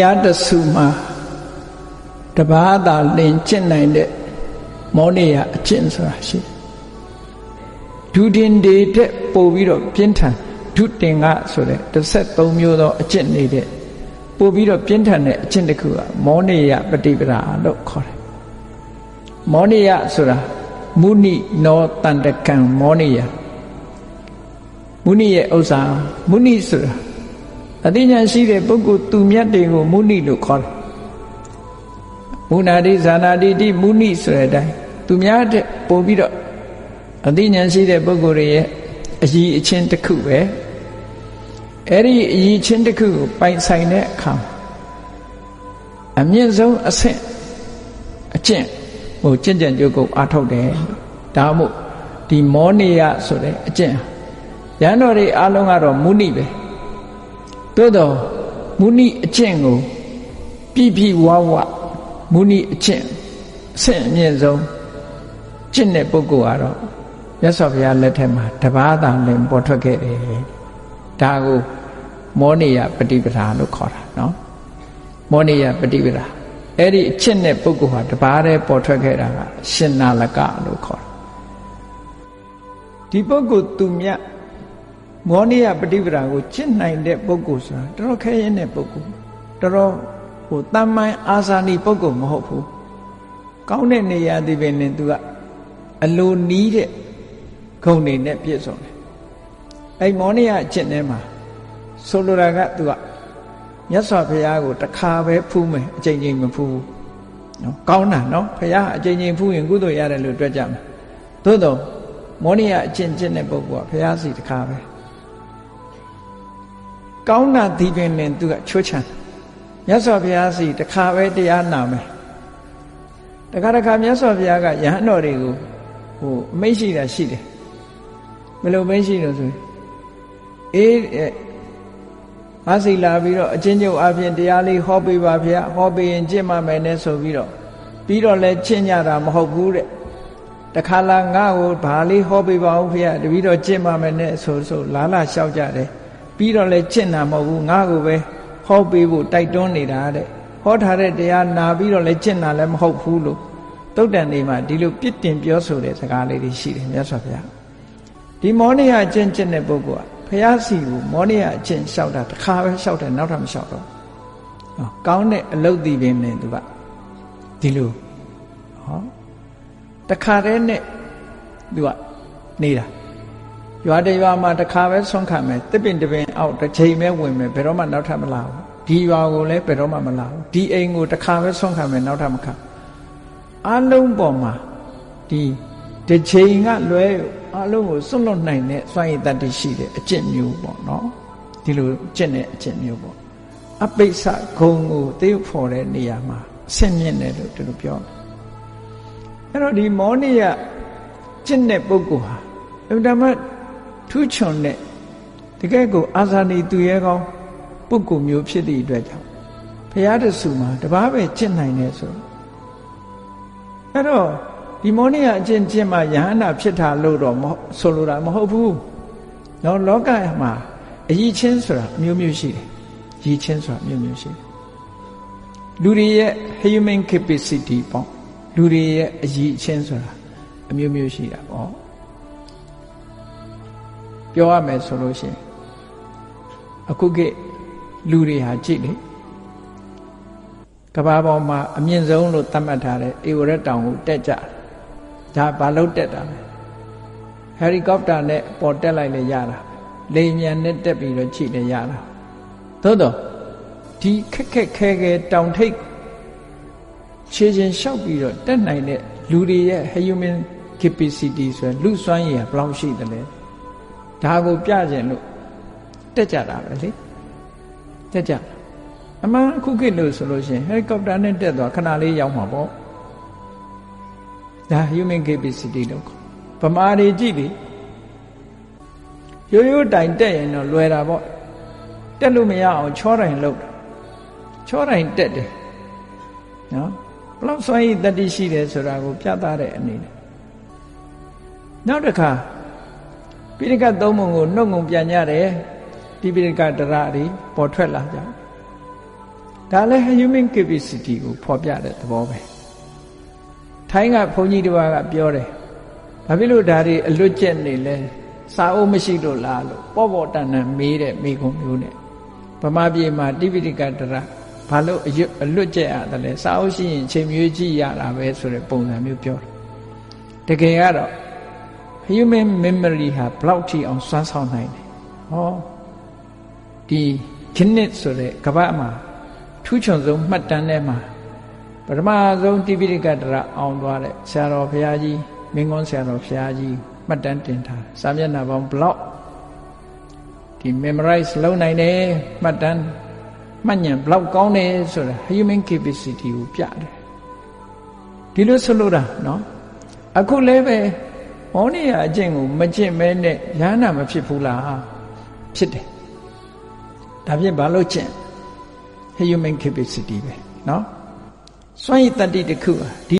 ရားတဆူမှာတပါးသာလင်ကျင့်နိုင်တဲ့မောနေရအကျင့်ဆိုတာရှိဒုတင်တွေတဲ့ပို့ပြီးတော့ပြင်းထန်ဒုတင်ကဆိုတဲ့13မျိုးသောအကျင့်နေတဲ့ပို့ပြီးတော့ပြင်းထန်တဲ့အကျင့်တစ်ခုကမောနေရပฏิပဒါလို့ခေါ်တယ်မောနေရဆိုတာမုနိနောတန္တကံမောနေယမုနိရဲ့ဥစ္စာမုနိဆိုတာအသိဉာဏ်ရှိတဲ့ပုဂ္ဂိုလ်သူမြတ်တွေကိုမုနိလို့ခေါ်တယ်မုနာတိဇာနာတိတိမုနိဆိုတဲ့အတိုင်းသူများတဲ့ပို့ပြီးတော့အသိဉာဏ်ရှိတဲ့ပုဂ္ဂိုလ်တွေရဲ့အရည်အချင်းတစ်ခုပဲအဲ့ဒီအရည်ချင်းတစ်ခုကိုပိုင်ဆိုင်တဲ့အခါအမြင့်ဆုံးအဆင့်အကျင့်ဟိုကျင့်ကြံကြိုးကိုအားထုတ်တယ်ဒါမှမဟုတ်ဒီမောနေယဆိုတဲ့အကျင့်ရဟန်းတော်တွေအားလုံးကတော့မုနိပဲသို့တော့မုနိအကျင့်ကိုပြဝမုနိအကျင့်အဆင့်အမြင့်ဆုံးကျင့်တဲ့ပုဂ္ဂိုလ်ကတော့မြတ်စွာဘုရားလက်ထက်မှာတပါးသာလင်ပေါ်ထွက်ခဲ့တယ်ဒါကိုမောနေယပฏิပဒါလို့ခေါ်တာနော်မောနေယပฏิပဒါအဲ့ဒီအကျင့်တဲ့ပုဂ္ဂိုလ်ဟာတပါးတည်းပေါ်ထွက်ခဲ့တာကရှင်နာလကလို့ခေါ်တာဒီပုဂ္ဂိုလ်သူမြတ်မောနေယပฏิပဒါကိုကျင့်နိုင်တဲ့ပုဂ္ဂိုလ်ဆိုတာတော်တော်ခဲရင်တဲ့ပုဂ္ဂိုလ်တော်တော်ဟိုတမ္မိုင်းအာဇာနည်ပုဂ္ဂိုလ်မဟုတ်ဘူးကောင်းတဲ့နေရာဒီပင်နဲ့သူကအလိုနီးတဲ့ဂုဏ်တွေနဲ့ပြည့်စုံတယ်အဲ့မောနေယအကျင့်ထဲမှာဆိုလိုတာကသူကမြတ်စွာဘုရားကိုတစ်ခါပဲဖူးမယ်အကြိမ်ကြိမ်မဖူးဘူးနော်ကောင်းတာနော်ဘုရားအကြိမ်ကြိမ်ဖူးရင်ကုသိုလ်ရတယ်လို့တွက်ကြမယ်သို့တော့မောနေယအကျင့်ကျင့်တဲ့ပုဂ္ဂိုလ်ကဘုရားစီတစ်ခါပဲကောင်းတာဒီပင်နဲ့သူကချွတ်ချံမြတ်စွာဘုရားစီတစ်ခါပဲတရားနာမယ်တခါမြတ်စွာဘုရားကယဟန်တော်တွေကိုဟိုအမိန့်ရှိတာရှိတယ်ဘယ်လိုမိန့်ရှိလို့ဆိုရင်ငါစီလာပြီးတော့အချင်းချင်းအပြင်တရားလေးဟောပေးပါဗျာဟောပေးရင်ကျင့်မှမယ်နဲ့ဆိုပြီးတော့လဲကျင့်ကြတာမဟုတ်ဘူးတဲ့တခါလာငါ့ကိုဘာလေးဟောပေးပါဦးဗျာတပီတော့ကျင့်မှမယ်နဲ့ဆိုလာလျှောက်ကြတယ်ပြီးတော့လဲကျင့်တာမဟုတ်ဘူးငါ့ကိုပဲဟောပေးဖို့တိုက်တွန်းနေတာတဲ့ဟောထားတဲ့တရားနာပြီးတော့လဲကျင့်တာလည်းမဟုတ်ဘူးလို့တုတ်တန်နေမှာဒီလိုပြစ်တင်ပြောဆိုတဲ့စကားလေးတွေရှိတယ်မြတ်စွာဘုရားဒီမောနေယကျင့်တဲ့ပုဂ္ဂိုလ်ကဘုရားစီကိုမောနေယအကျင့်လျှောက်တာတစ်ခါပဲလျှောက်တယ်နောက်ထပ်မလျှောက်တော့ကောင်းတဲ့အလုပ်ဒီပင်နဲ့သူကဒီလိုတစ်ခါတည်းနဲ့သူကနေတာရွာတရွာမှာတစ်ခါပဲဆုံးခံမယ်တစ်ပင်တစ်ပင်အောက်တစ်ချိန်ပဲဝင်မယ်ဘယ်တော့မှနောက်ထပ်မလာဘူးဒီရွာကိုလည်းဘယ်တော့မှမလာဘူးဒီအိမ်ကိုတစ်ခါပဲဆုံးခံမယ်နောက်ထပ်မခံအလုံးပေါ်မှာဒီတစ်ချိန်ကလွဲအလုံးကိုစွန့်လွတ်နိုင်တဲ့စွမ်းရည်တတ္တိရှိတဲ့အကျင့်မျိုးပေါ့နော်ဒီလိုကျင့်တဲ့အကျင့်မျိုးပေါ့အပိစ္ဆဂုံကိုသရုပ်ဖော်တဲ့နေရာမှာအဆင့်မြင့်တယ်လို့ဒီလိုပြောတယ်အဲ့တော့ဒီမောနေယကျင့်တဲ့ပုဂ္ဂိုလ်ဟာအမှန်တမ်းထူးချွန်တဲ့တကယ်ကိုအာဇာနည်သူရဲကောင်းပုဂ္ဂိုလ်မျိုးဖြစ်သည့်အတွက်ကြောင့်ဘုရားတဆူမှာတပါးပဲကျင့်နိုင်တယ်ဆိုအဲ့တော့ဒီမောနေယအကျင့်ကျင့်မှယဟန္တာဖြစ်တာလို့တော့ဆိုလိုတာမဟုတ်ဘူး။နော်လောကမှာအရည်ချင်းဆိုတာအမျိုးမျိုးရှိတယ်။ရည်ချင်းဆိုတာအမျိုးမျိုးရှိတယ်။လူတွေရဲ့ human capacity ပေါ့။လူတွေရဲ့အရည်ချင်းဆိုတာအမျိုးမျိုးရှိတာပေါ့။ပြောရမယ်ဆိုလို့ရှိရင်အခုကလူတွေဟာကြည့်လေကမ္ဘာပေါ်မှာအမြင့်ဆုံးလို့သတ်မှတ်ထားတဲ့ဧဝရက်တောင်ကိုတက်ကြဒါဘာလို့တက်တာလဲဟယ်လီကော်ပတာနဲ့ပေါ်တက်လိုက်လေရတာလေမြန်နဲ့တက်ပြီးတော့ကြည့်လေရတာသို့တော့ဒီခက်ခဲတောင်ထိပ်ခြေချင်းလျှောက်ပြီးတော့တက်နိုင်တဲ့လူတွေရဲ့ human capacity ဆိုလူစွမ်းရည်ဘယ်လောက်ရှိသလဲဒါကိုပြခြင်းလို့တက်ကြတာပဲလေတက်ကြအမှန်အခုခေတ်လို့ဆိုလို့ရှိရင်ဟယ်လီကော်ပတာနဲ့တက်သွားခဏလေးရောက်မှာပေါ့ဒါ human capacity လို့ဗမာတွေကြည့်ပြီရိုးတိုင်တက်ရင်တော့လွယ်တာပေါ့တက်လို့မရအောင်ချောတိုင်လုပ်ချောတိုင်တက်တယ်နော်ဘလောက်စွမ်းရည်တတ္တိရှိတယ်ဆိုတာကိုပြသတဲ့အနေနဲ့နောက်တစ်ခါပိဋကတ်သုံးပုံကိုနှုတ်ငုံပြန်ကြတယ်ဒီပိဋကတ်တရတွေပေါ်ထွက်လာကြ ဒါလည်း human capacity ကိုဖော်ပြတဲ့သဘောပဲထိုင်းကဘုန်းကြီးတစ်ပါးကပြောတယ်ဘာဖြစ်လို့ဒါတွေအလွတ်ကျက်နေလဲစာအုပ်မရှိလို့လားလို့ပေါ့တန်တန်မေးတဲ့မိကုံမျိုးနဲ့ဗမာပြည်မှာတိပိဋကတရဘာလို့အလွတ်ကျက်ရတယ်လဲစာအုပ်ရှိရင်ချိန်မျိုးကြည့်ရတာပဲဆိုတဲ့ပုံစံမျိုးပြောတယ်တကယ်ကတော့ human memory ဟာဘလောက်ထိအောင်စွမ်းဆောင်နိုင်တယ်ဟောဒီခဏစ်ဆိုတဲ့ကမ္ဘာမှာထူးချွန်ဆုံးမှတ်တမ်းထဲမှာပထမဆုံးတိပိဋကတရအောင်သွားတဲ့ဆရာတော်ဘုရားကြီးမင်းကွန်းဆရာတော်ဘုရားကြီးမှတ်တမ်းတင်ထားစာမျက်နှာပေါင်းဘလောက်ဒီ memorize လုပ်နိုင်တယ်မှတ်တမ်းမှတ်ဉာဏ်ဘလောက်ကောင်းတယ်ဆိုတာ human capacity ကိုပြတယ်ဒီလိုဆိုလို့တာနော်အခုလည်းပဲမောနိယအကျင့်ကိုမကျင့်မဲနဲ့ရဟနာမဖြစ်ဘူးလားဖြစ်တယ်ဒါဖြင့်ဘာလို့ကျင့် human capacity ပဲเนาะစွန့်ရည်တတ္တိတစ်ခု